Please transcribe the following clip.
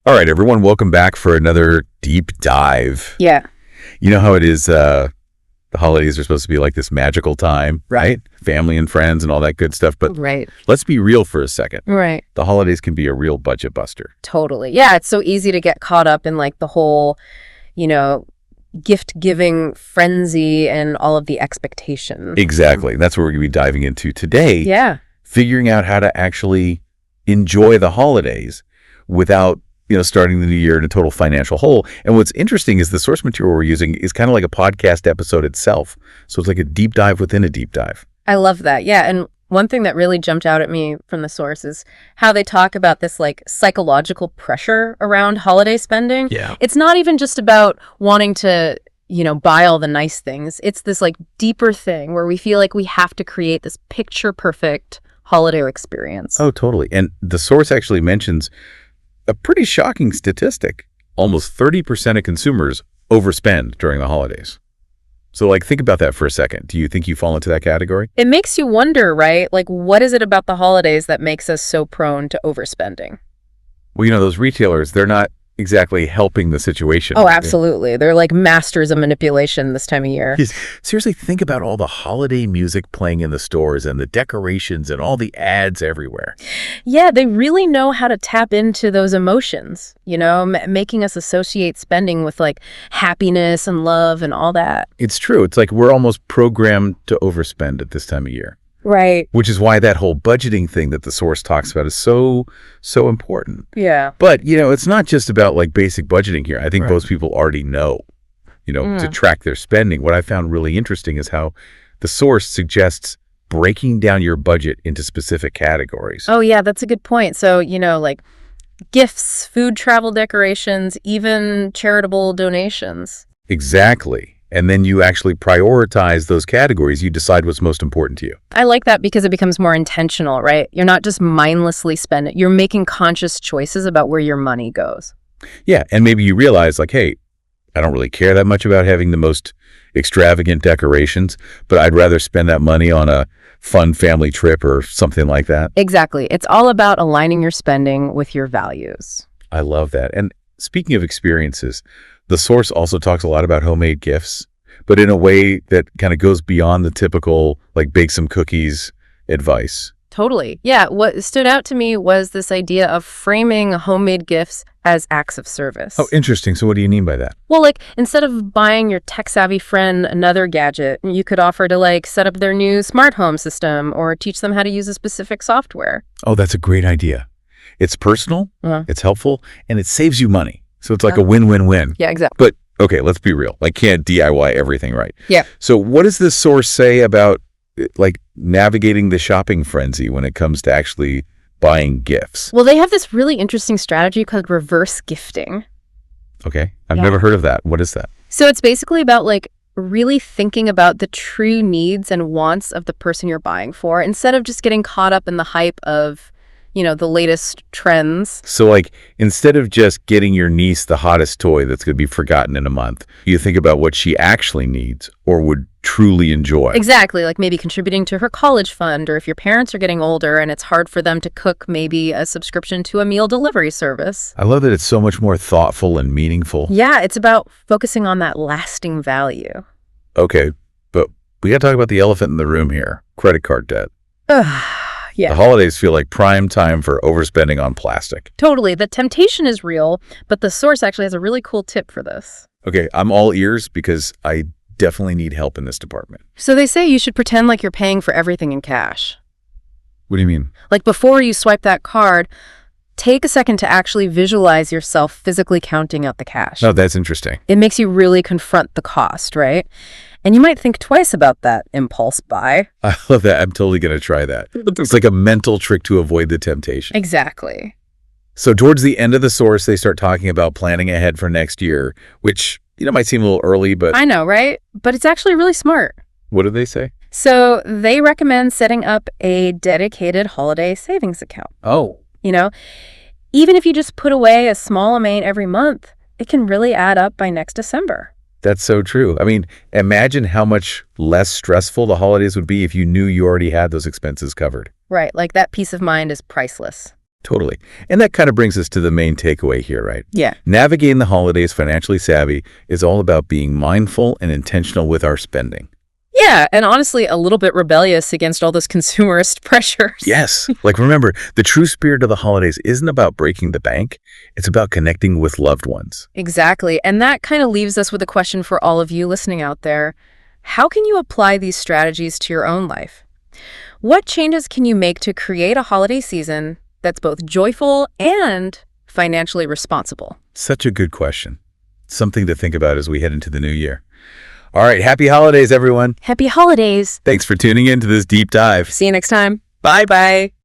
All right, everyone, welcome back for another deep dive. Yeah. You know how it is, the holidays are supposed to be like this magical time, right? Family and friends and all that good stuff. But Right. let's be real for a second. Right. The holidays can be a real budget buster. Totally. Yeah, it's so easy to get caught up in like the whole, gift-giving frenzy and all of the expectation. Exactly. That's what we're going to be diving into today. Yeah. Figuring out how to actually enjoy the holidays without starting the new year in a total financial hole. And what's interesting is the source material we're using is kind of like a podcast episode itself. So it's like a deep dive within a deep dive. I love that. Yeah. And one thing that really jumped out at me from the source is how they talk about this like psychological pressure around holiday spending. Yeah. It's not even just about wanting to, buy all the nice things. It's this like deeper thing where we feel like we have to create this picture perfect holiday experience. Oh, totally. And the source actually mentions a pretty shocking statistic. Almost 30% of consumers overspend during the holidays. So think about that for a second. Do you think you fall into that category? It makes you wonder, right? Like, what is it about the holidays that makes us so prone to overspending? Well, those retailers, they're not exactly helping the situation. Oh, absolutely. They're like masters of manipulation this time of year. Yes. Seriously, think about all the holiday music playing in the stores and the decorations and all the ads everywhere. Yeah, they really know how to tap into those emotions, making us associate spending with like happiness and love and all that. It's true. It's like we're almost programmed to overspend at this time of year. Right. Which is why that whole budgeting thing that the source talks about is so important. Yeah. But, it's not just about like basic budgeting here. I think most people already know, to track their spending. What I found really interesting is how the source suggests breaking down your budget into specific categories. Oh, yeah, that's a good point. So, like gifts, food, travel, decorations, even charitable donations. Exactly. And then you actually prioritize those categories. You decide what's most important to you. I like that because it becomes more intentional, right? You're not just mindlessly spending. You're making conscious choices about where your money goes. Yeah. And maybe you realize hey, I don't really care that much about having the most extravagant decorations, but I'd rather spend that money on a fun family trip or something like that. Exactly. It's all about aligning your spending with your values. I love that. And speaking of experiences, the source also talks a lot about homemade gifts, but in a way that kind of goes beyond the typical bake some cookies advice. Totally. Yeah. What stood out to me was this idea of framing homemade gifts as acts of service. Oh, interesting. So what do you mean by that? Well, instead of buying your tech-savvy friend another gadget, you could offer to set up their new smart home system or teach them how to use a specific software. Oh, that's a great idea. It's personal, it's helpful, and it saves you money. So it's like a win-win-win. Yeah, exactly. But, okay, let's be real. Can't DIY everything right. Yeah. So what does this source say about, navigating the shopping frenzy when it comes to actually buying gifts? Well, they have this really interesting strategy called reverse gifting. Okay. I've never heard of that. What is that? So it's basically about, really thinking about the true needs and wants of the person you're buying for instead of just getting caught up in the hype of the latest trends. So instead of just getting your niece the hottest toy that's going to be forgotten in a month, you think about what she actually needs or would truly enjoy. Exactly. Maybe contributing to her college fund, or if your parents are getting older and it's hard for them to cook, maybe a subscription to a meal delivery service. I love that it's so much more thoughtful and meaningful. Yeah, it's about focusing on that lasting value. Okay, but we got to talk about the elephant in the room here, credit card debt. Yeah. The holidays feel like prime time for overspending on plastic. Totally. The temptation is real, but the source actually has a really cool tip for this. Okay, I'm all ears because I definitely need help in this department. So they say you should pretend like you're paying for everything in cash. What do you mean? Before you swipe that card, take a second to actually visualize yourself physically counting out the cash. Oh, that's interesting. It makes you really confront the cost, right? And you might think twice about that impulse buy. I love that. I'm totally going to try that. It's like a mental trick to avoid the temptation. Exactly. So towards the end of the source, they start talking about planning ahead for next year, which, might seem a little early, but... I know, right? But it's actually really smart. What do they say? So they recommend setting up a dedicated holiday savings account. Oh. Even if you just put away a small amount every month, it can really add up by next December. That's so true. I mean, imagine how much less stressful the holidays would be if you knew you already had those expenses covered. Right. That peace of mind is priceless. Totally. And that kind of brings us to the main takeaway here, right? Yeah. Navigating the holidays financially savvy is all about being mindful and intentional with our spending. Yeah, and honestly, a little bit rebellious against all those consumerist pressures. Yes. Like, remember, the true spirit of the holidays isn't about breaking the bank. It's about connecting with loved ones. Exactly. And that kind of leaves us with a question for all of you listening out there. How can you apply these strategies to your own life? What changes can you make to create a holiday season that's both joyful and financially responsible? Such a good question. Something to think about as we head into the new year. All right, happy holidays, everyone. Happy holidays. Thanks for tuning in to this deep dive. See you next time. Bye-bye.